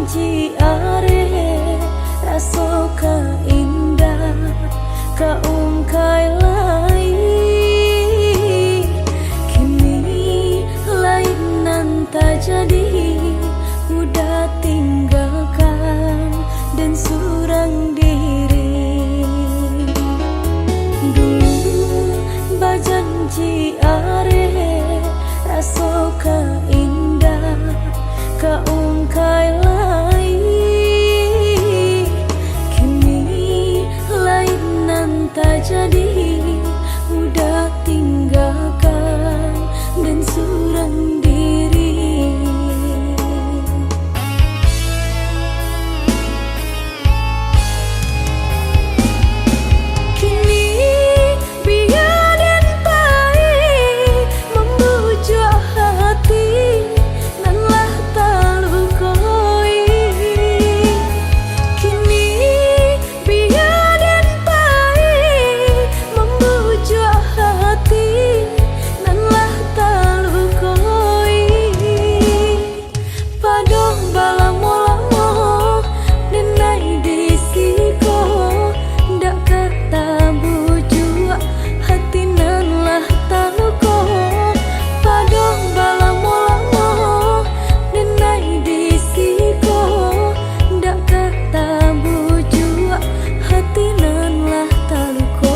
janji are raso ka indah ka ungkai lai kini lain nan tak jadi udah tinggalkan dan surang diri dulu bajanji are raso ka indah ka ungkai lai kini lain nan tak jadi udah tinggalkan dan surang diri. Kini biar dan pahit membujuk hati nan lah talukoi. Kini biar dan pahit membujuk hati nan lah talukoi. Padong balamo-lamo denai disiko ndak kata bujuk hati nan lah taluko. Padong balamo-lamo denai disiko ndak kata bujuk hati nan lah taluko.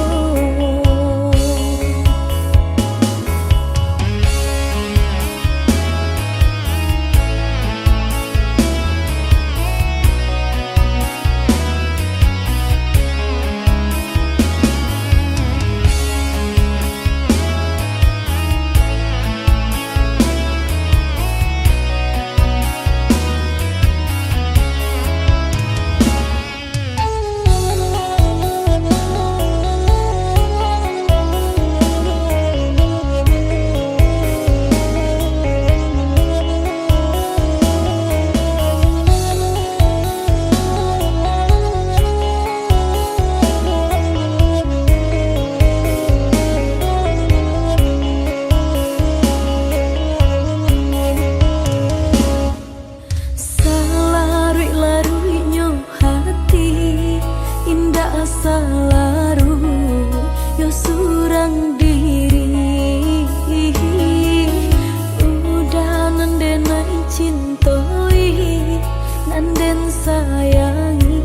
Salaru yo surang diri udah nandenai cintoi nanden sayangi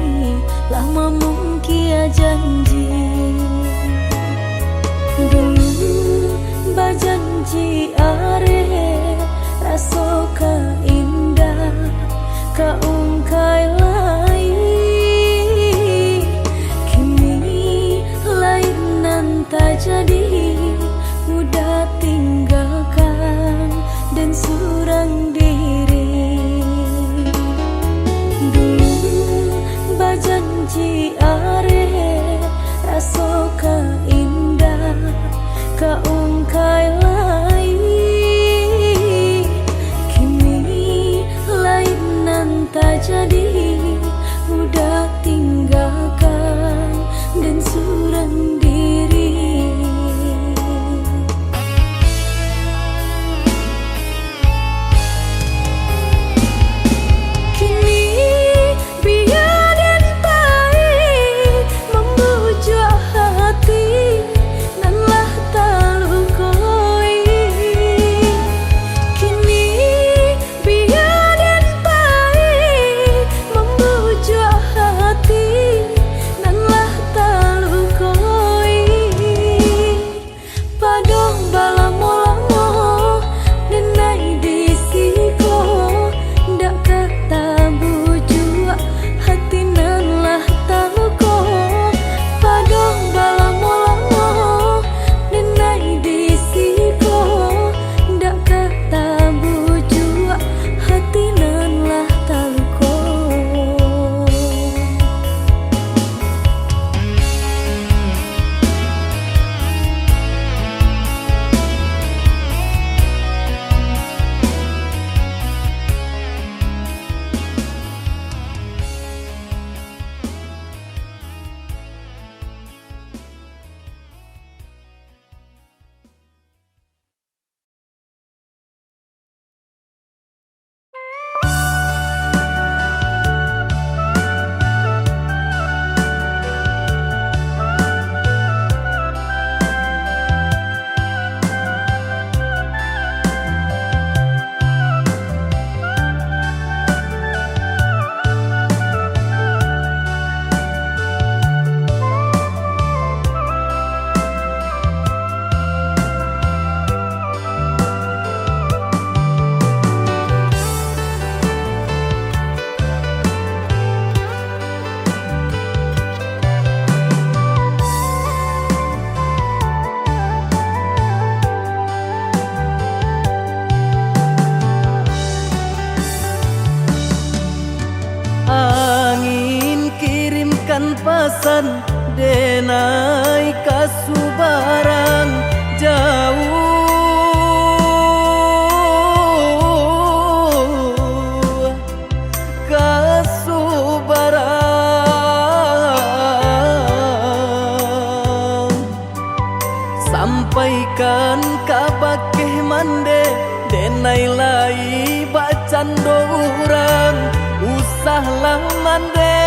lama mungkin janji dulu bajanji are raso ka indah ka ungkai lai tak jadi udah tinggalkan dan surang diri dulu bajanji are raso ka indah ka ungkai lai kini lain nan tak jadi udah tinggalkan dan surang diri. pesan denai kasubarang jauh kasubarang sampaikan kabakeh mande denai lai bacan dorang usahlah mande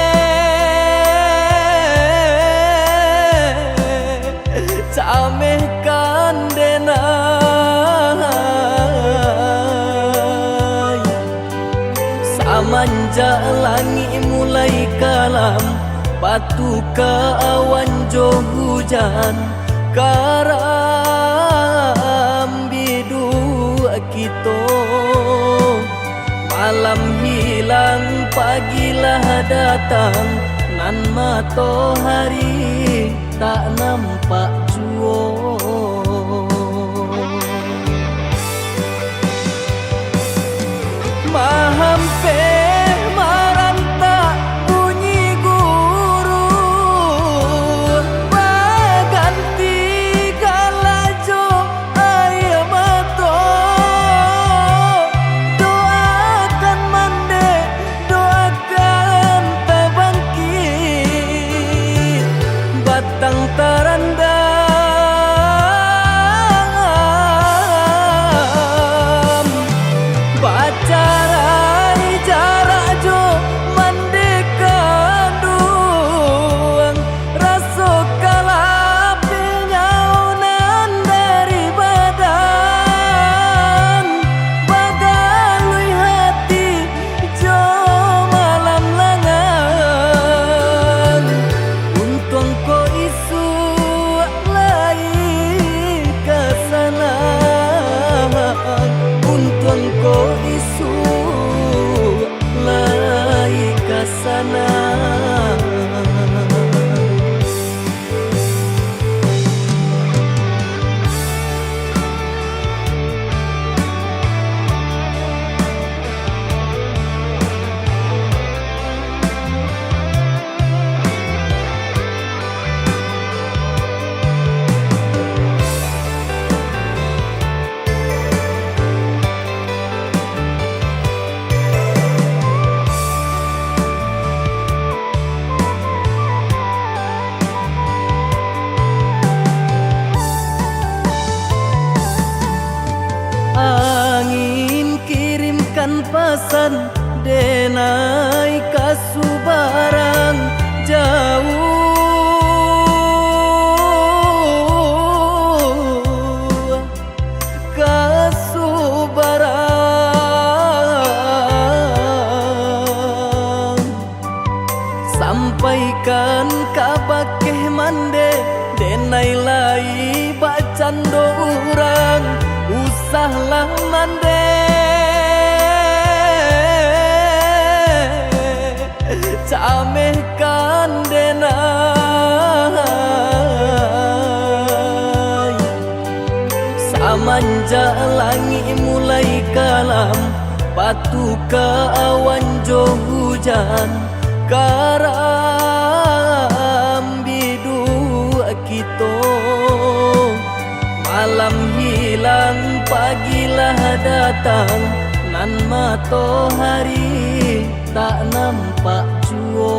camehkan denai samanja langit mulai kalam batu ke awan jo hujan karam bidu kita malam hilang pagilah datang nan matahari tak nampak jua mahampe maranta bunyi guru baganti galajo air mata doakan mande doakan terbangkit batang terendam bacarai jarak jo mandekan duang rasa kalapi nyaunan dari badan bagalui hati jo malam langan untung ko isu lai kesana untung ko isu lai kesana angin kirimkan pesan denai kasubarang jauh kasubarang sampaikan kabakeh mande denai lai bacan dorang usahlah mande camehkan denai samanja langit mulai kalam batu ke awan jo hujan karam bidu kita malam hilang pagilah datang nan matahari tak nampak jua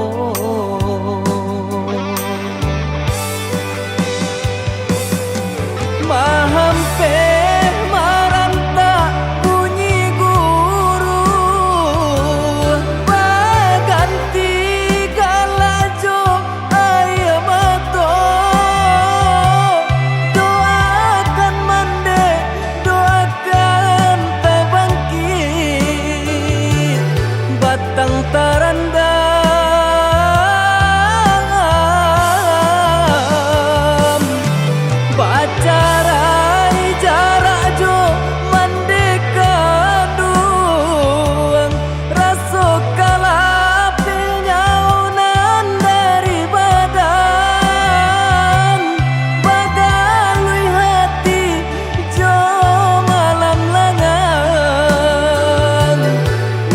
mahampe maranta bunyi guru baganti galajo air mata doakan mande doakan terbangkit batang terendam bacarai jarak jo mandekan duang rasa kalapi nyaunan dari badan bagalui hati jo malam langan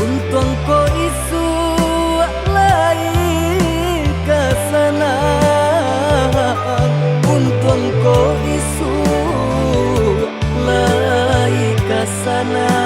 untung ko isu mana.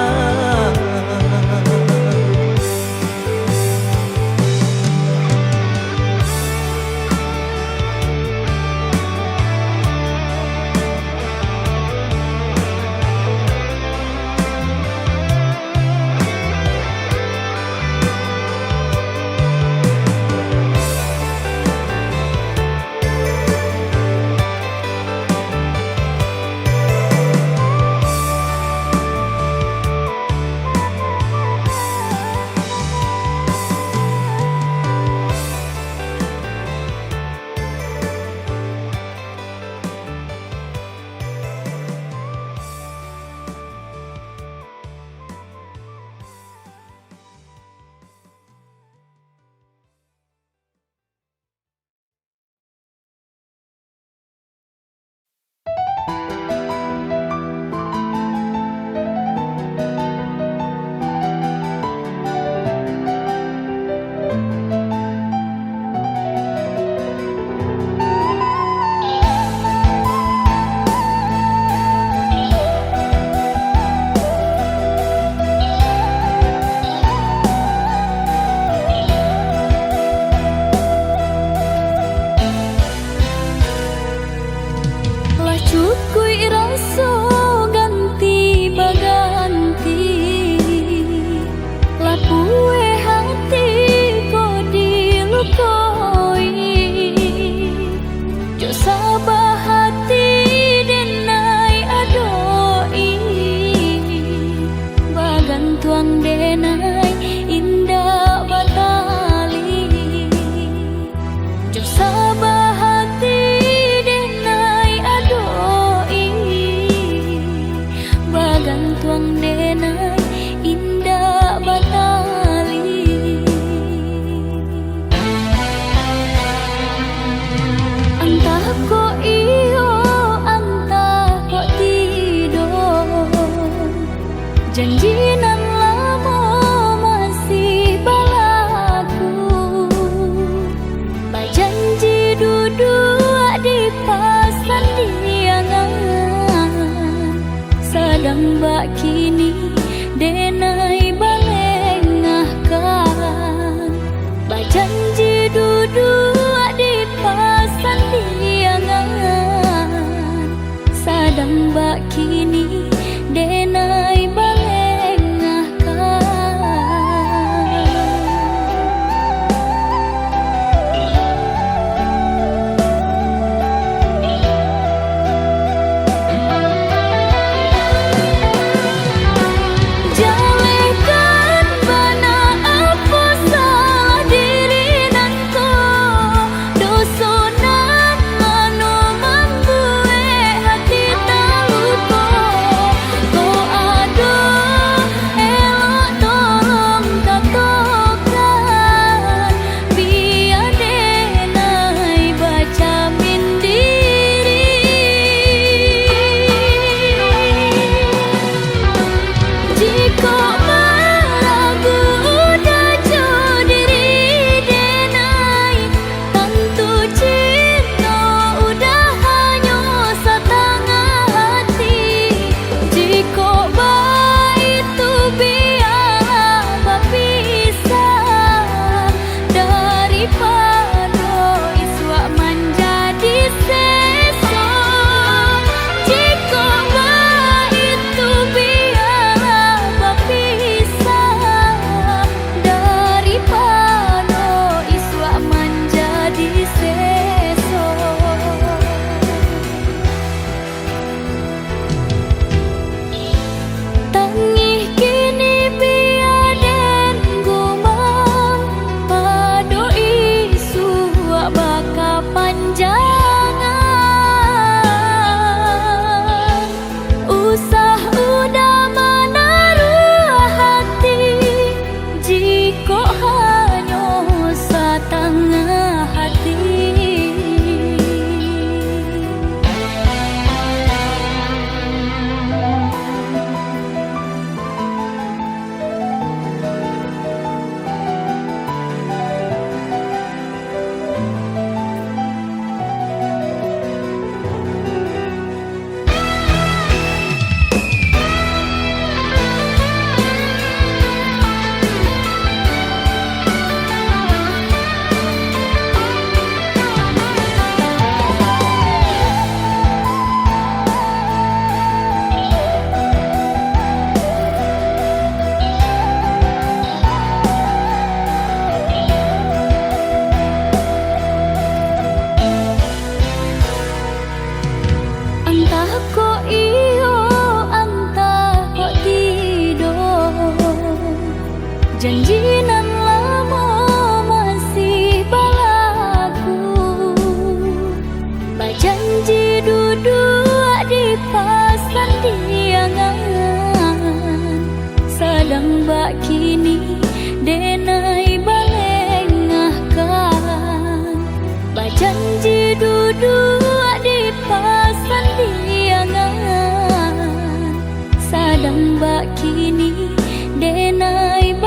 Kini denai balengahkan bajanji duduk di pasan diangan sadang bak kini denai balengahkan. pasandiangan sadang bak kini denai balengahkan bajanji duduk di pasandiangan sadang bak kini denai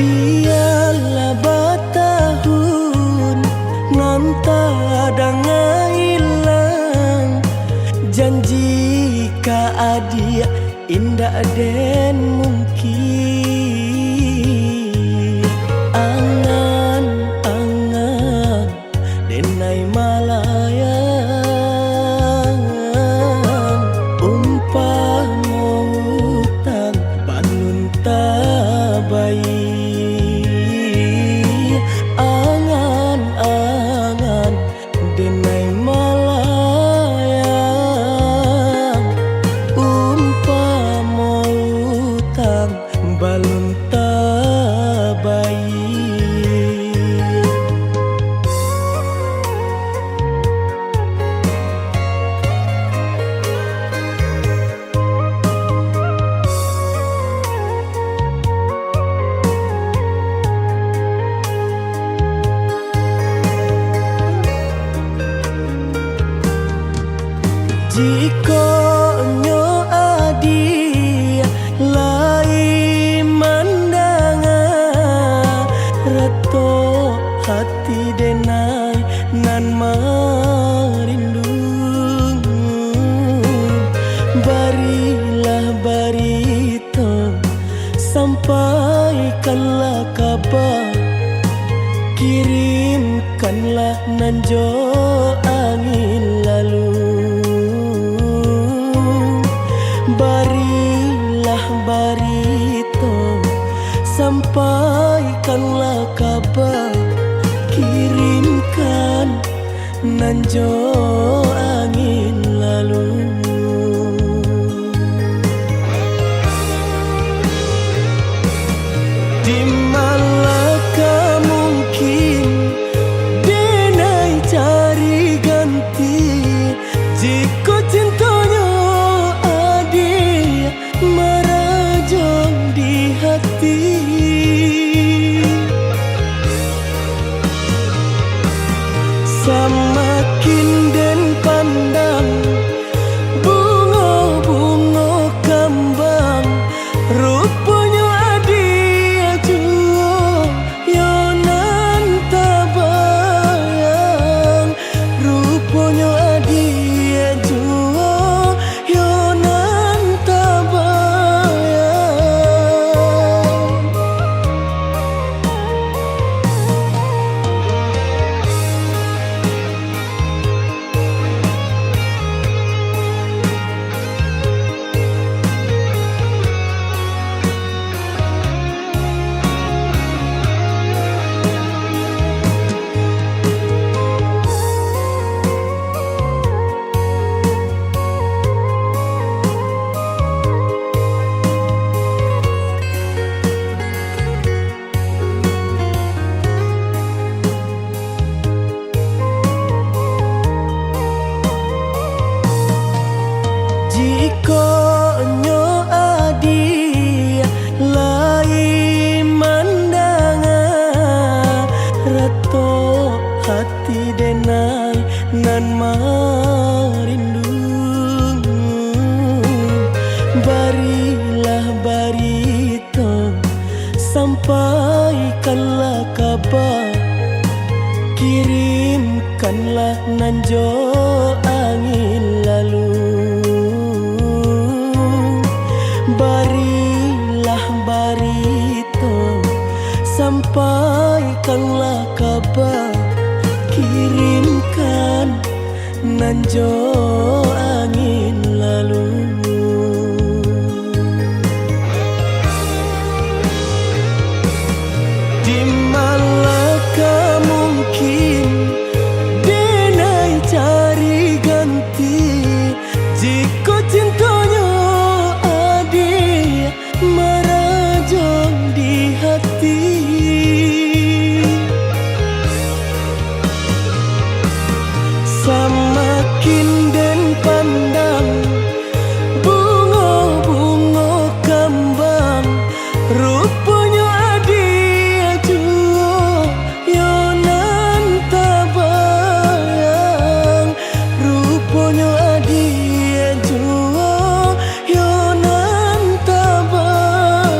biarlah batahun nganta danga hilang janji ka adia indah den mungkin angan-angan denai malayang umpama utang bangun tabai angan-angan denai malayang umpama utang balun tabai. Jika nyo adi lai mandanga reto hati denai nan marindung barilah barito sampaikanlah kabar kirimkanlah nanjo angin lalu bar nanjo angin lalu. Di malakah mungkin denai cari ganti jika cintanya adik merajang di hati. Semakin den pandang bunga-bunga kembang, rupanya adia jua yonan tabayang. Rupanya adia jua yonan tabayang. Jika nyo adia lai mandangan, rato hati denai nan marindu. Barilah barito, sampaikanlah kabar, kirimkanlah nanjo angin lalu. Barilah barito, sampaikanlah kabar, kirimkan nanjo angin lalu. Di malakah mungkin denai cari ganti jika cintanya adik merajang di hati. Semakin den pandang bunga-bunga kembang, rupanya adia jua yonan tabayang. Rupanya adia jua yonan tabayang.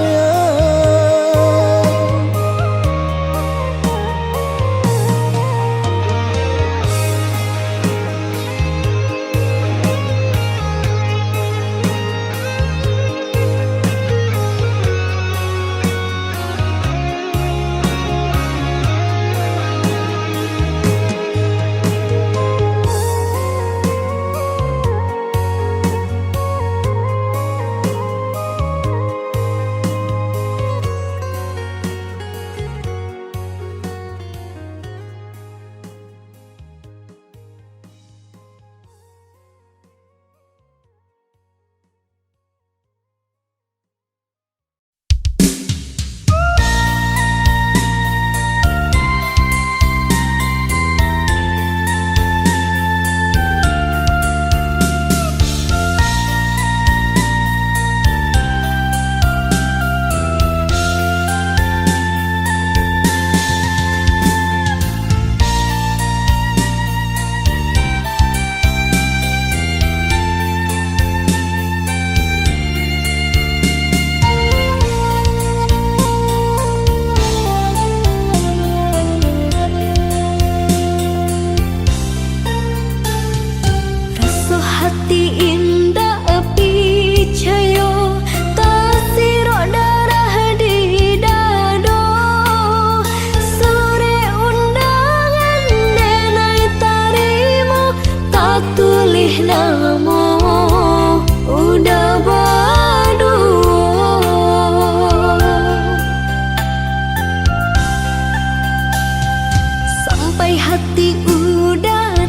hati udah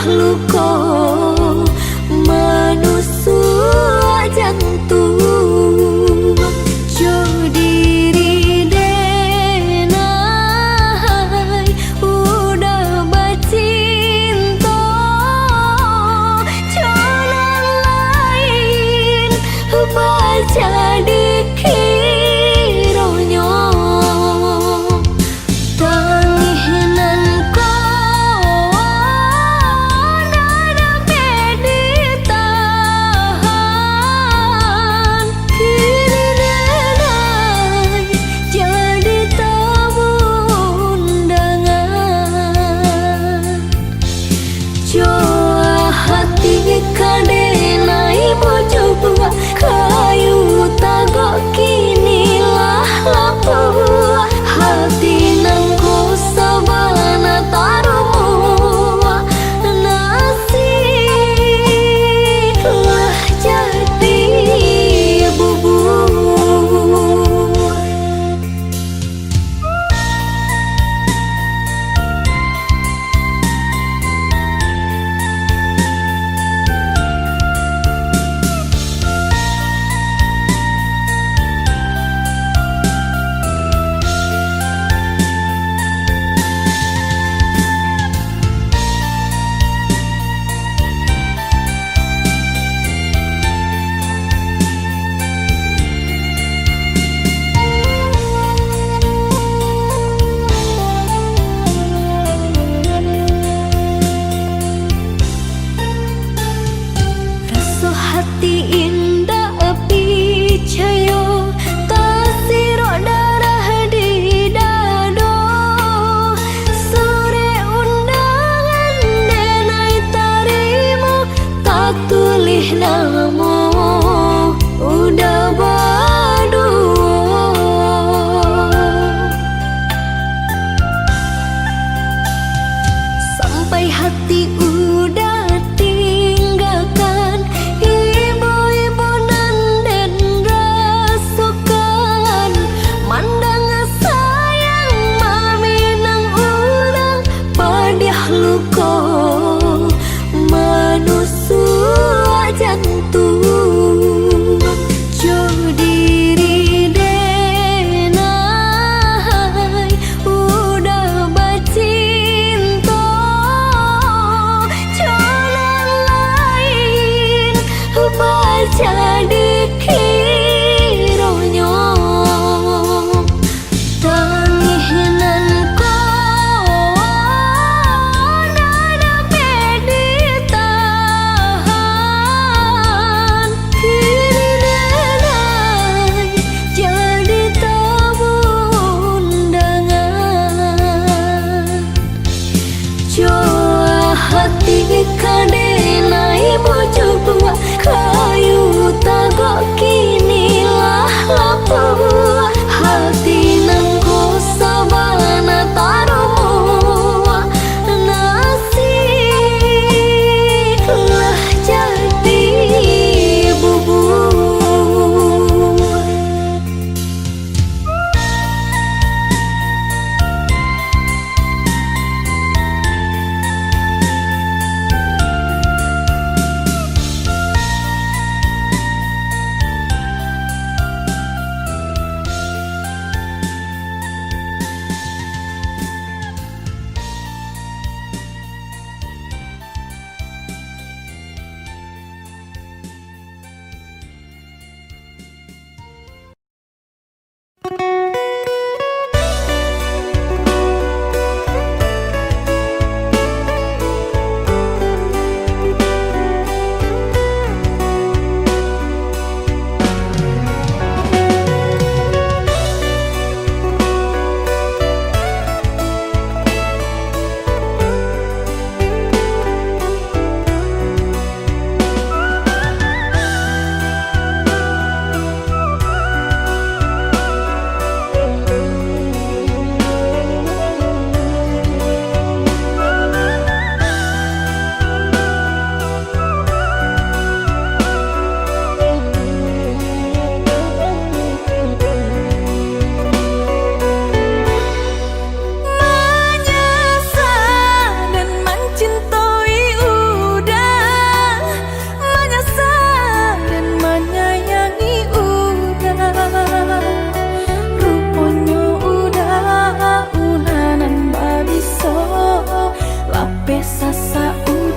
luka manusuk jantung jo diri denai udah bacinta jalan lain baca dikironyo tanginan ko nada meditahan kini denai jadi tamu undangan Joa hati kadenai bojo buah kayu tagok kini lah lapua hati nangku sabana tarumu nasib lah jadi bubur. Rasa hati indah api cayo tasiro darah di dado sore undangan denai tarimu tak tulis namo udah badu sampai hati udah tinggalkan ibu-ibu nanden rasukan mandang sayang mami nang ulang padiah luka manusuk jantung jo diri denai udah bacinta jalan lain baca dikironyo tanginan ko nada meditahan kini denai jadi tamu undangan Joa hati kadenai bojo buah kayu tagok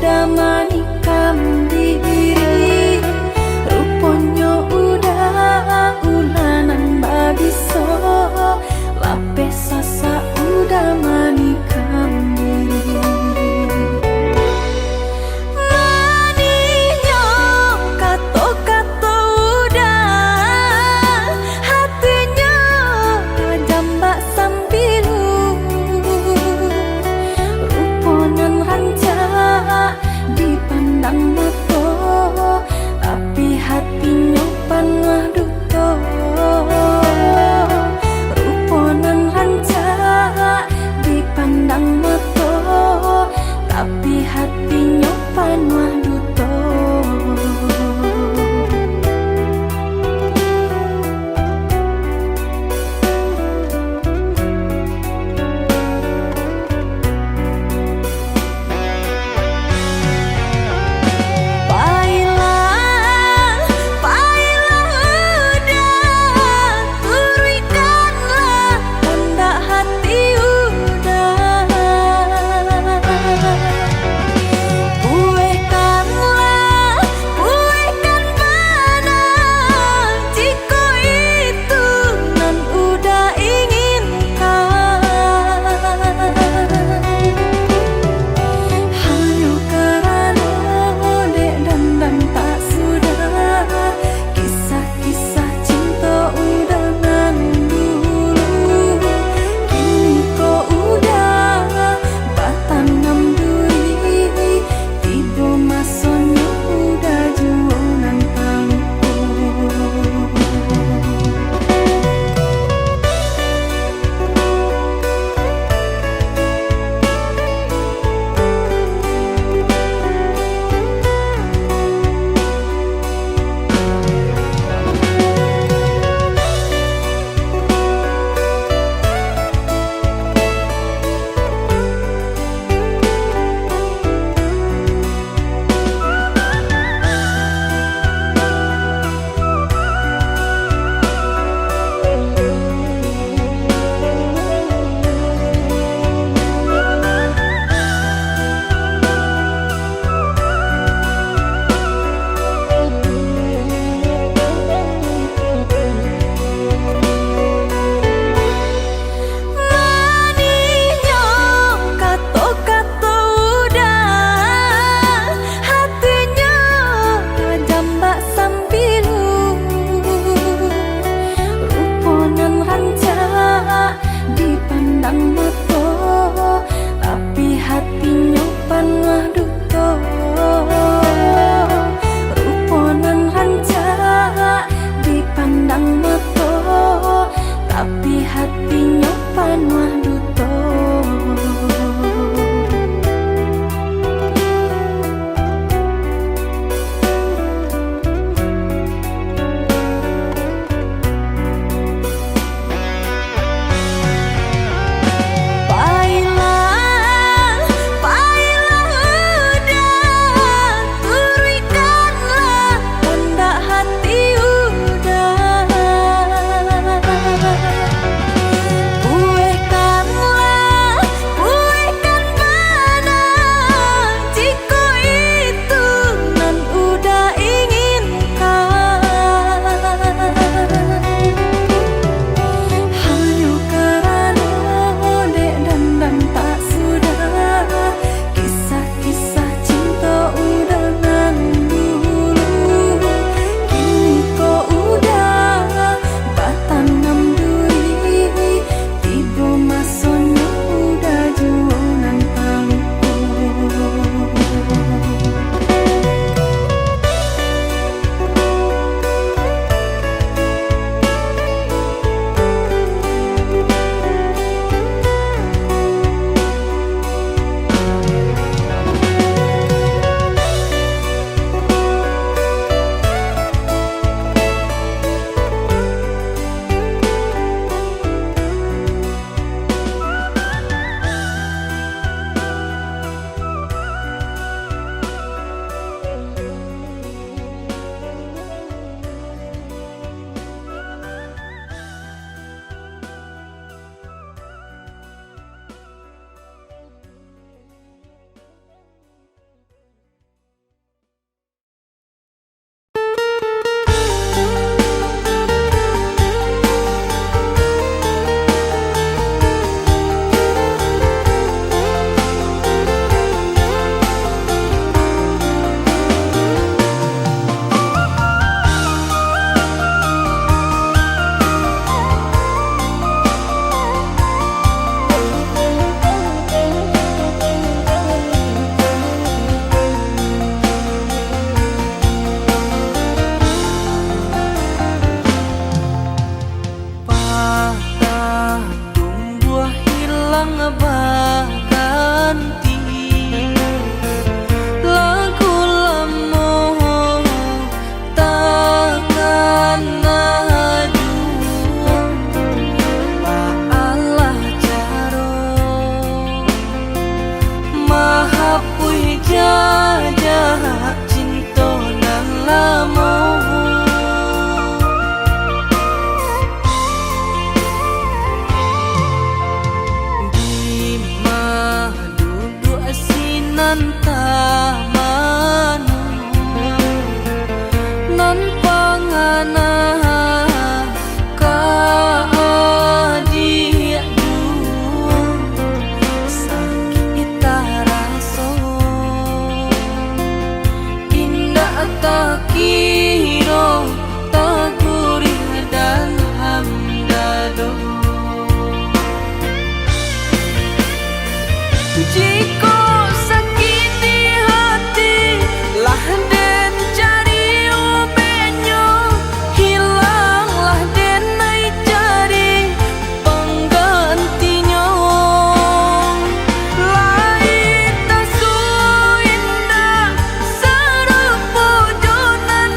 udah manikam diri, ruponyo udah ulanan babiso, lape sasa udah manikam diri. Maninyo kato-kato udah, hatinya jambak sambilu, ruponan ranca dipandang mato, tapi hatinya panah duto. Ruponan ranca dipandang mato, tapi hatinya panah duto. Dipandang mato, tapi hatinya panah duto. Ruponan ranca dipandang mato, tapi hatinya panah duto. Kue kira tegurih dan hamdado. Jika sakiti hati lah den cari obenyo, hilanglah den nai cari penggantinya. Lain tak su indah serupa jonan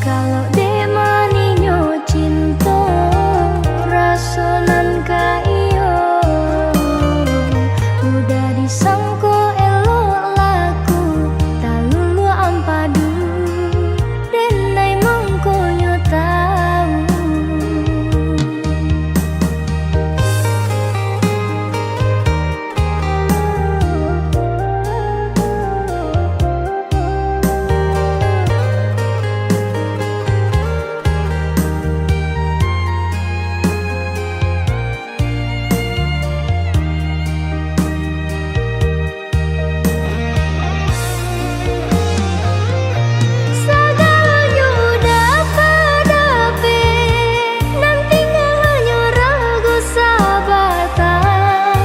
Kalau demaninya cinta rasonan ka iyo, udah disangko elok laku tak lulu ampadu dan nai mangkonyo tahu. Segalanya udah pada nanti nggak hanya ragu sahabatan.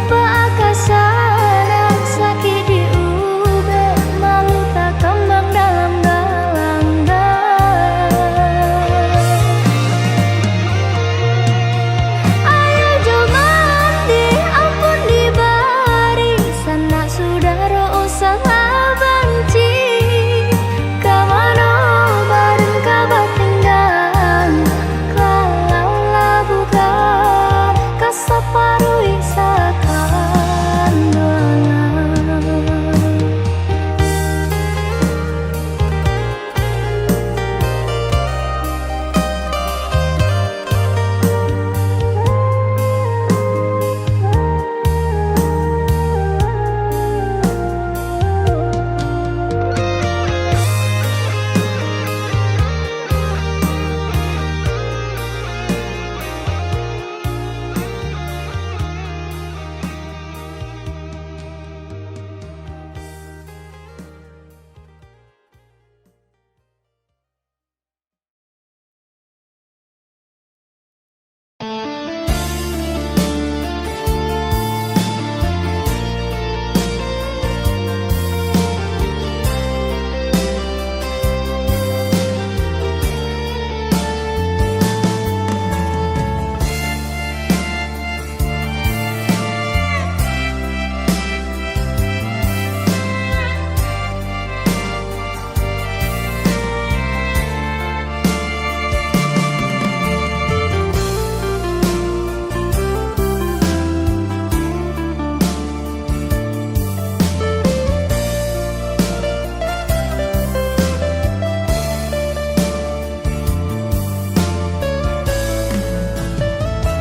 Pakasana sakit diube, malu tak kembang dalam galanggan. Ayo jom mandi, ampun dibari, sanak saudara usah benci. Kamano bareng kabar tinggal, kalau lah bukan kasaparui sakan doangan.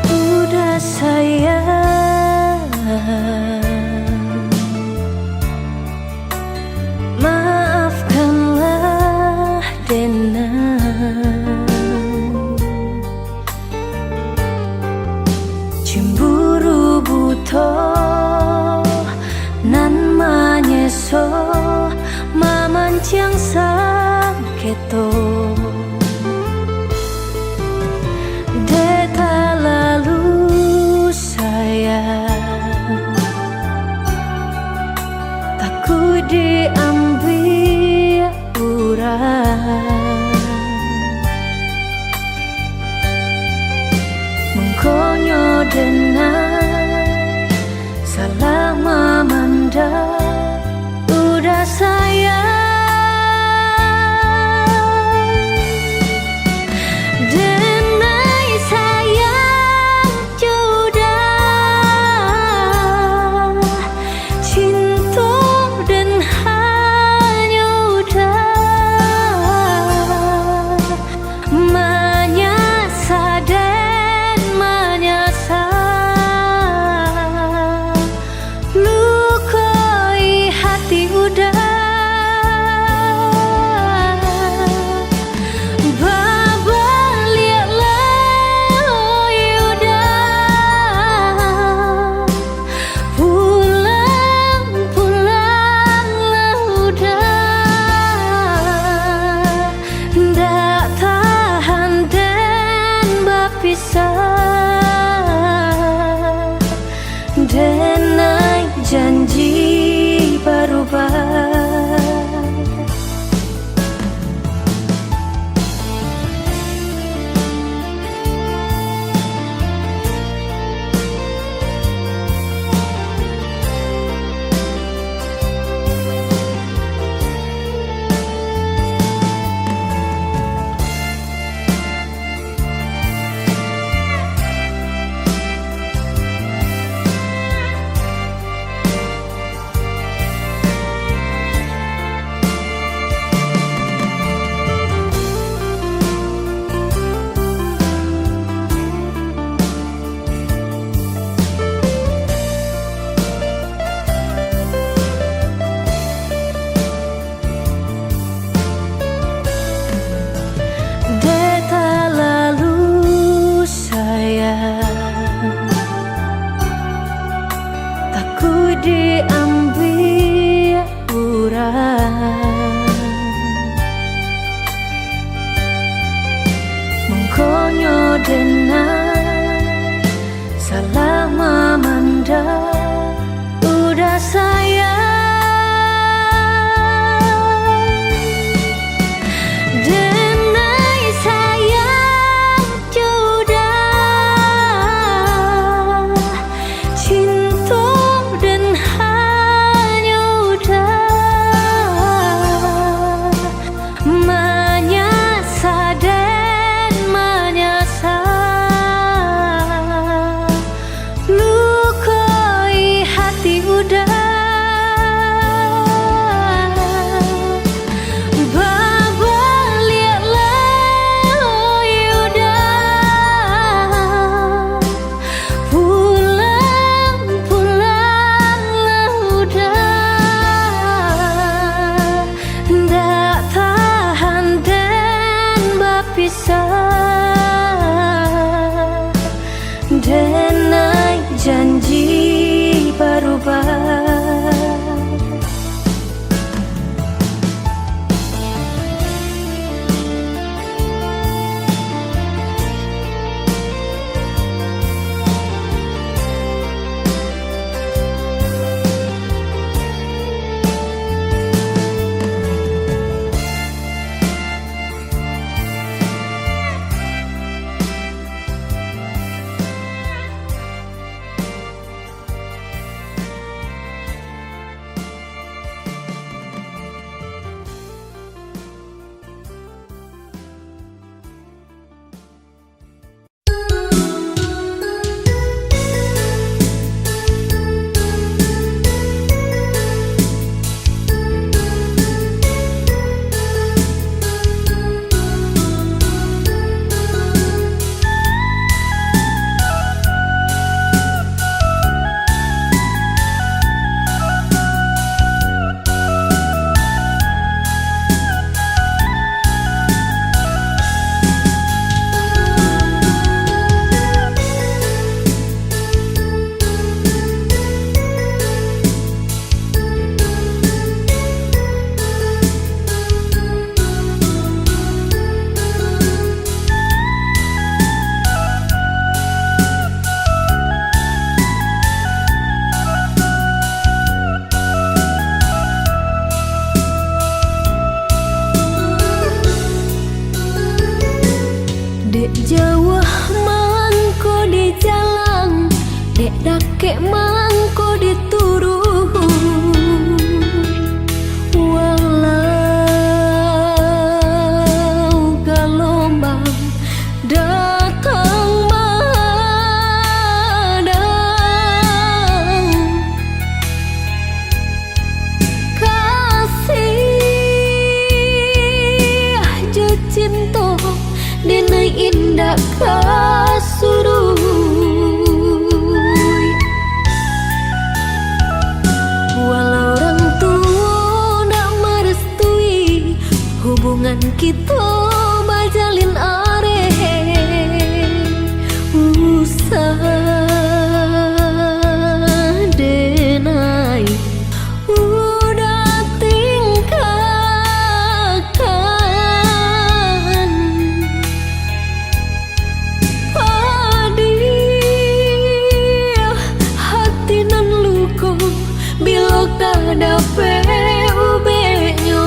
Udah sayang, maafkanlah Denan. Cemburu buto nan manyeso mamancang sang keto. Deta lalu sayang, takut diambil urang. Mengkonyo denai salah memandang, udah sayang. konyo denai salah memanda udah sayang denai sayang sudah cinta dan hanya udah menyasa dan menyasa lukai hati udah babalialah udah pulang-pulanglah udah ndak tahan dan berpisah denai janji berubah. Dek Jawa mangko di jalan, dek dake mangko di turun. Walau gelombang datang menghadang, kasih aja cinta denai indah kasurui. Walau orang tua nak merestui hubungan kita bajalin usah denai udah tingkahkan hati nan luko bila kada PUB-nya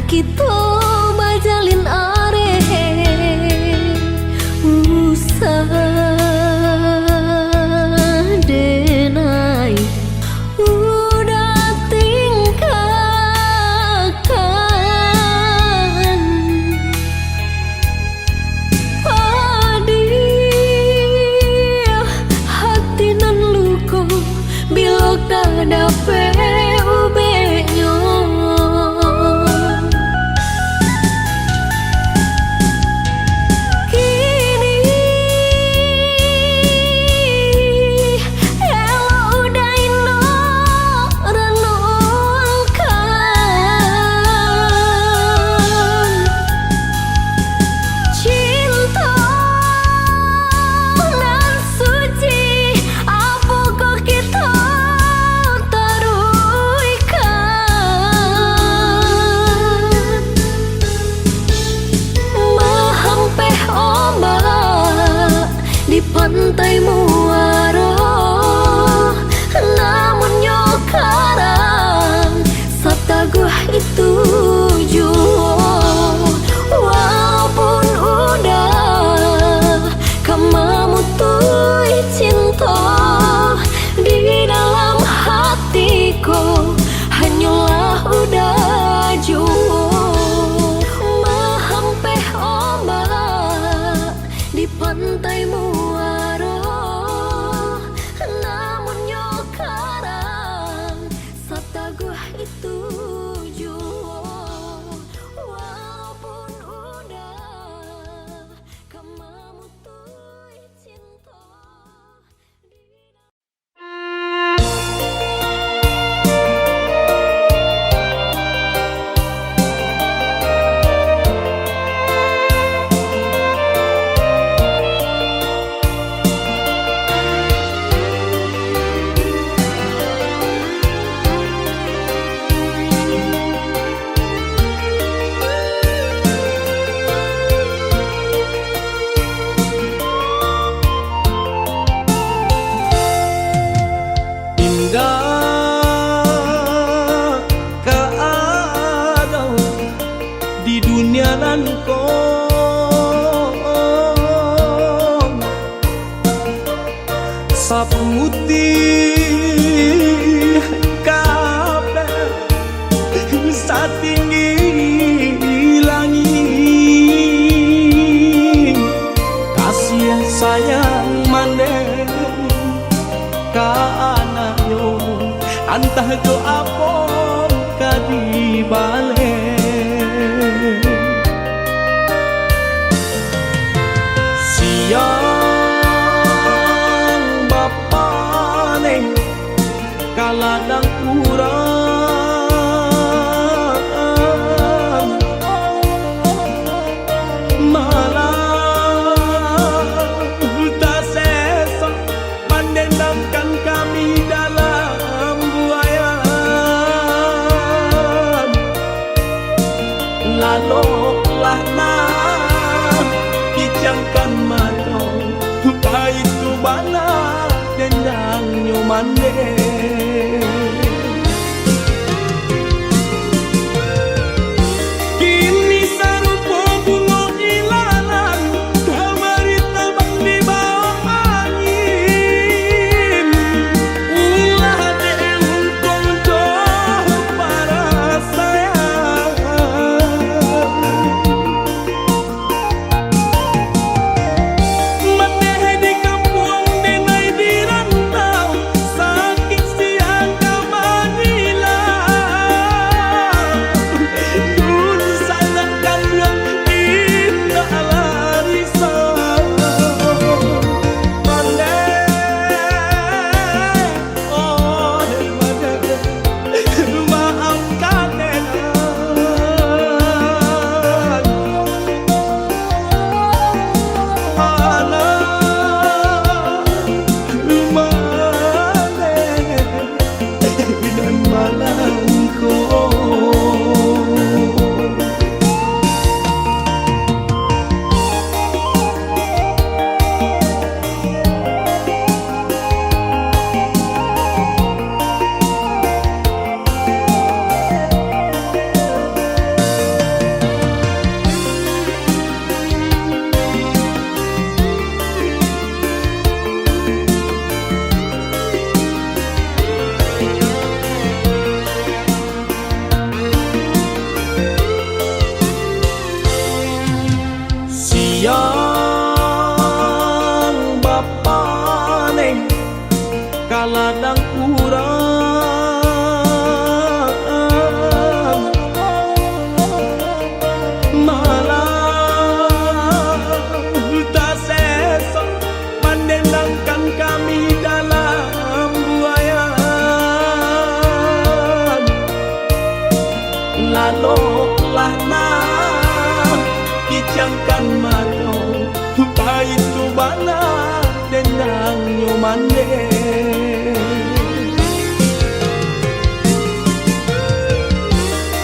kita bajalin are usah denai udah tingkahkan padi hati nan luko bilok dape ubenyo di pantai Muaro, namun nyokarang sataguh itu juo. Walaupun udah kamu tuh cinta di dalam hatiku hanyalah udah juo. Mahampeh ombak di pantai Muaro, namun nyokarang sataguh itu juo. Walaupun udah kamu tuh cinta di dunia nan kong sapu putih kabeh satinggi langit kasih sayang mandeng ka anakyo antah jo apon kadi balik siang bapa neng kaladang urang malah tak sesa mendendamkan kami dalam buayan laloklah nah kijangkan mata itu bana dendang nyomande lah nah Icangkan mato Paitu bana Dendang nyumande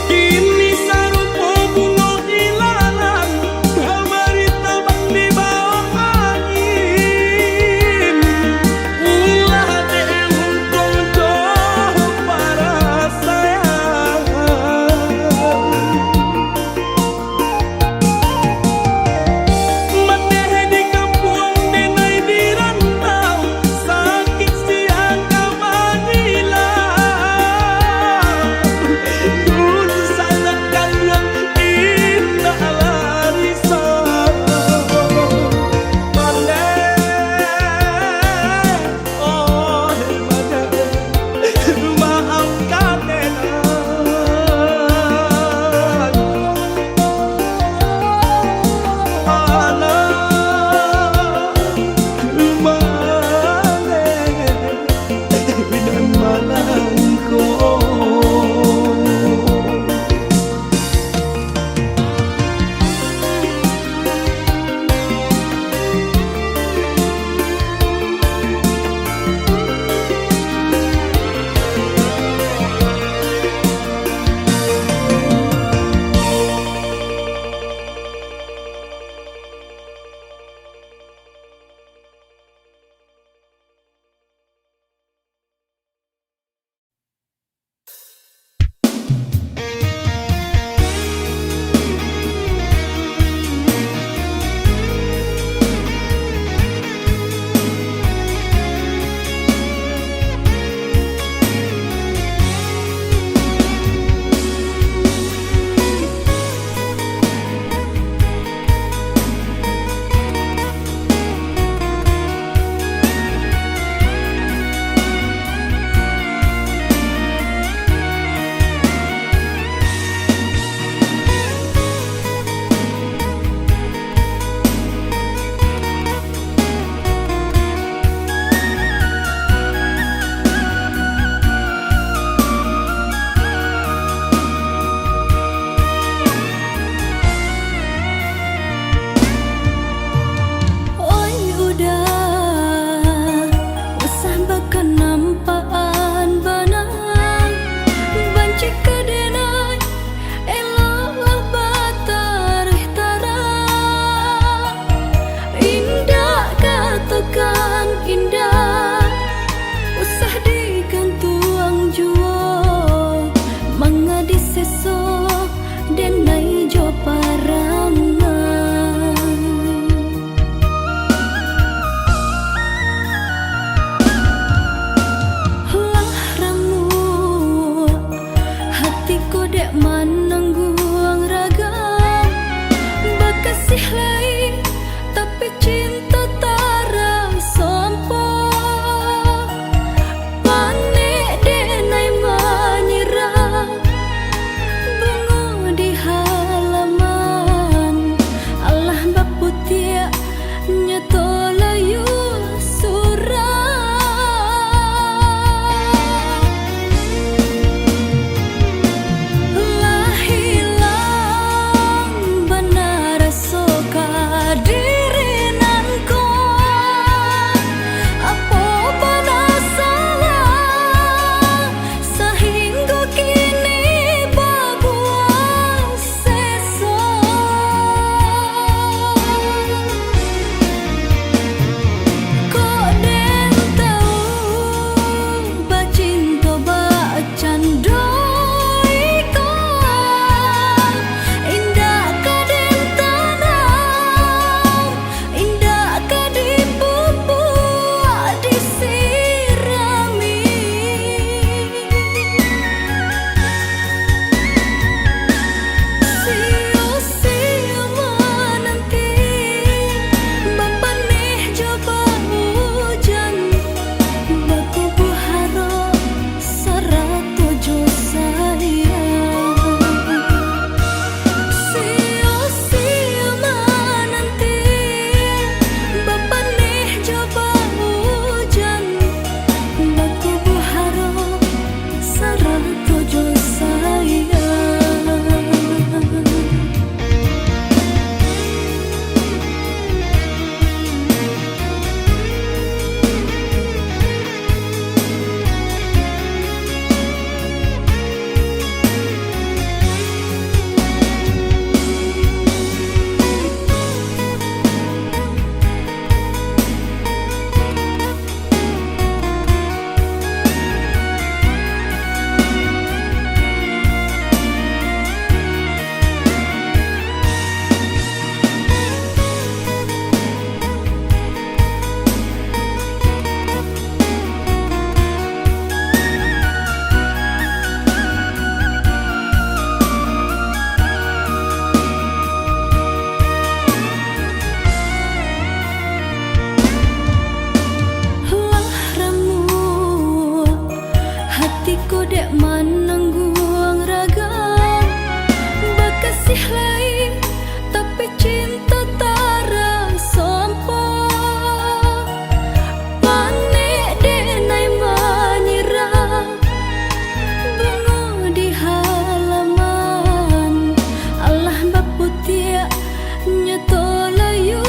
Kini sarupo bunga ilalang Kamari tabang di bawah angin Ulah deungkong jauh para sayang Maneh di kampung denai di rantau Sakit aku dek menanggung raga bekasih lain tapi cinta tara sampo panik denai menyerah bunga di halaman Allah baputia nyato layu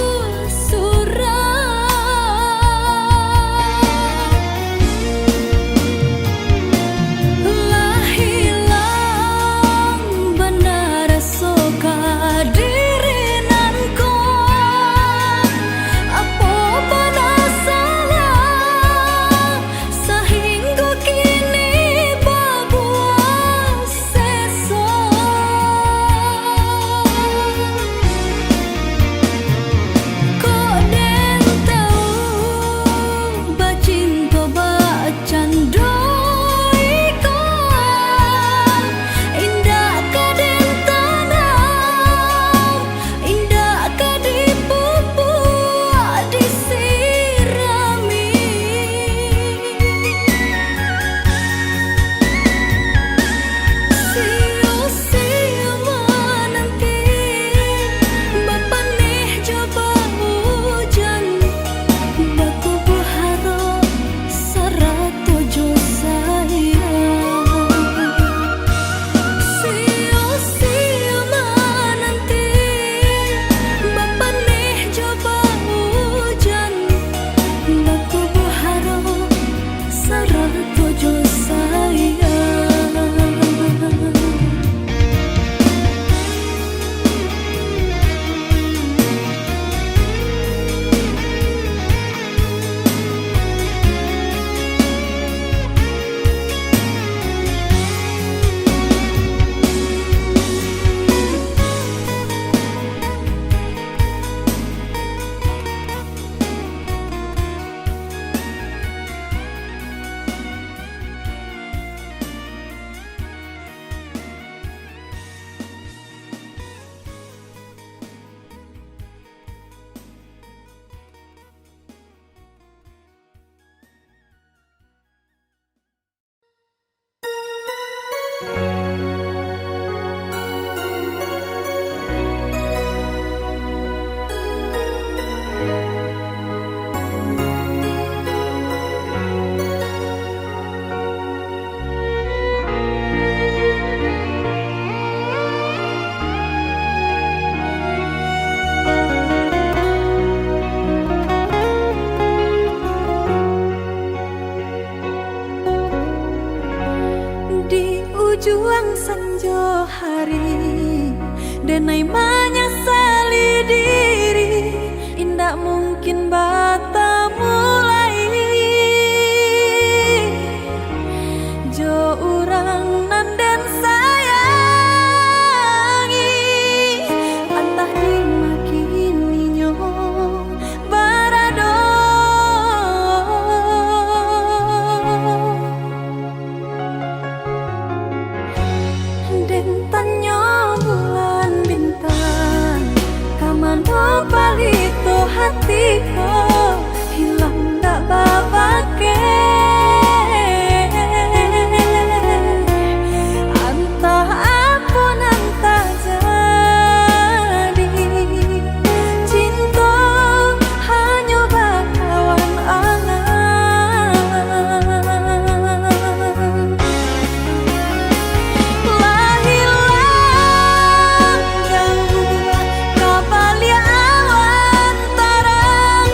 juang senja hari denai menyesali diri indak mungkin bata mulai jo urang nan dan sayangi antah dimakini nyo barado den tanyo bulan bintang kamano palito hatiku hilang dak babake antah apun antah jadi cinta hanya bakawan angan hilang jauh kabalia awan tarang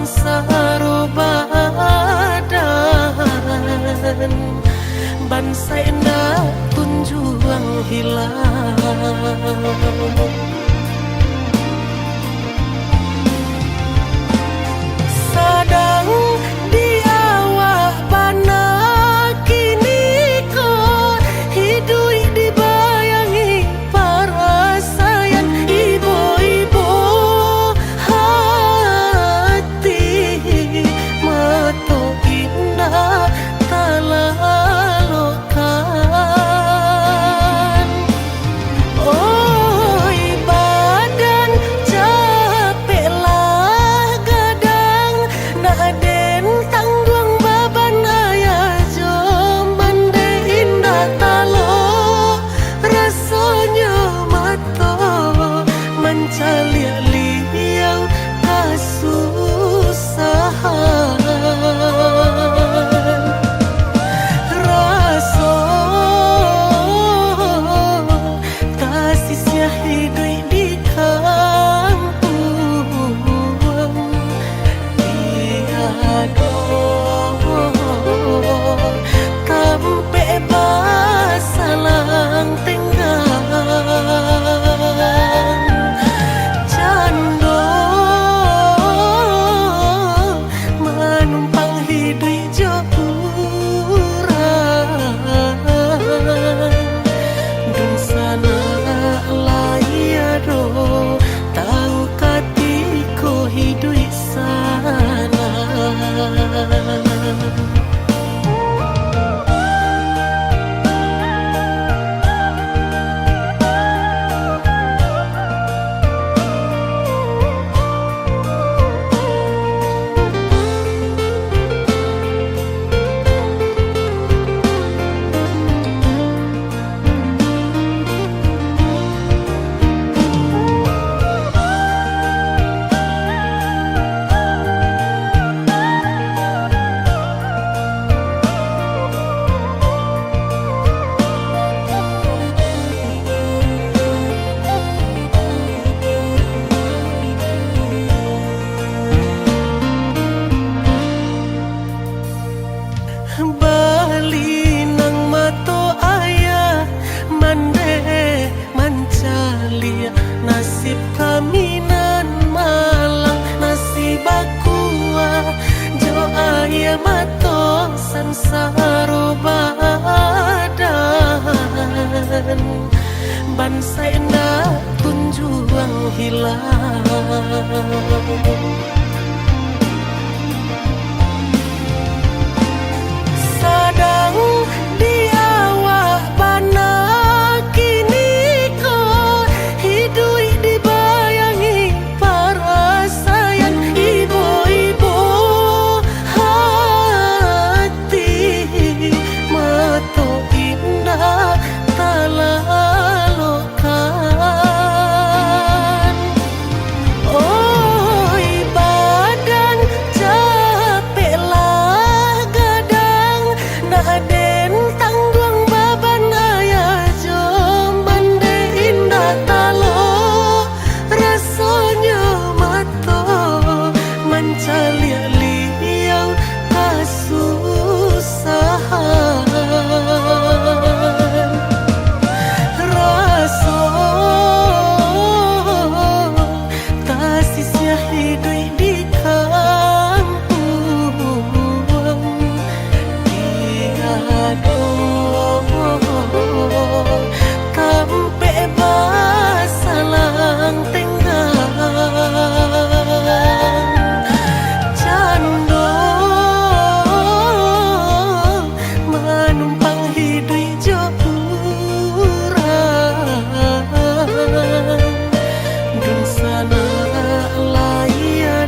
sarobadan ban saena tunjuang hilang sadang di awak bana kini ko hidui dibayangi para sayang ibu-ibu hati mato indah talalokan oi badan capek lah gadang nak den tanggung baban ayah joman de indah talo rasanya mato mencalia-liau kasusahan raso kasihnya hidup di kampung tiado kampe basalang tenggang cando manumpang hidup jokurang dun sana layado tahu katiko hidup sana Bali nang mato ayah mande mancalia nasib kami nan malang nasib akua jo ayah mato sansaro badan ban saena tunjuang hilang sadang di awak bana kini ko hidui dibayangi para sayang ibu-ibu hati mato indah talalokan oi badan capek lah gadang nak den tanggung baban ayah joman de indah talo rasanya mato mencalia-liau kasusahan raso kasihnya hidup di kampung tiado kampe basalang tenggang cando manumpang hidup jokurang dun sana layar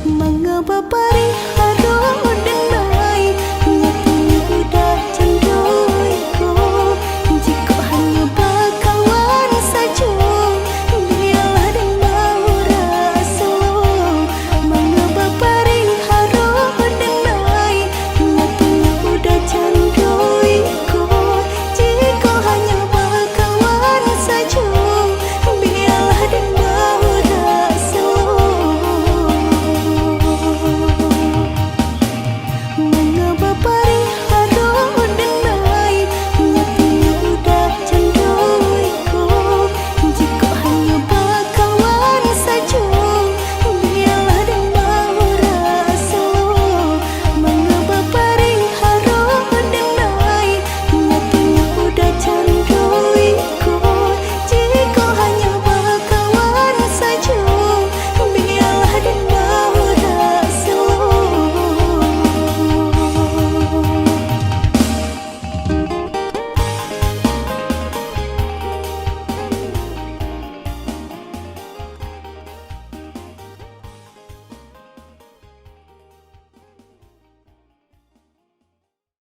Mengapa perihal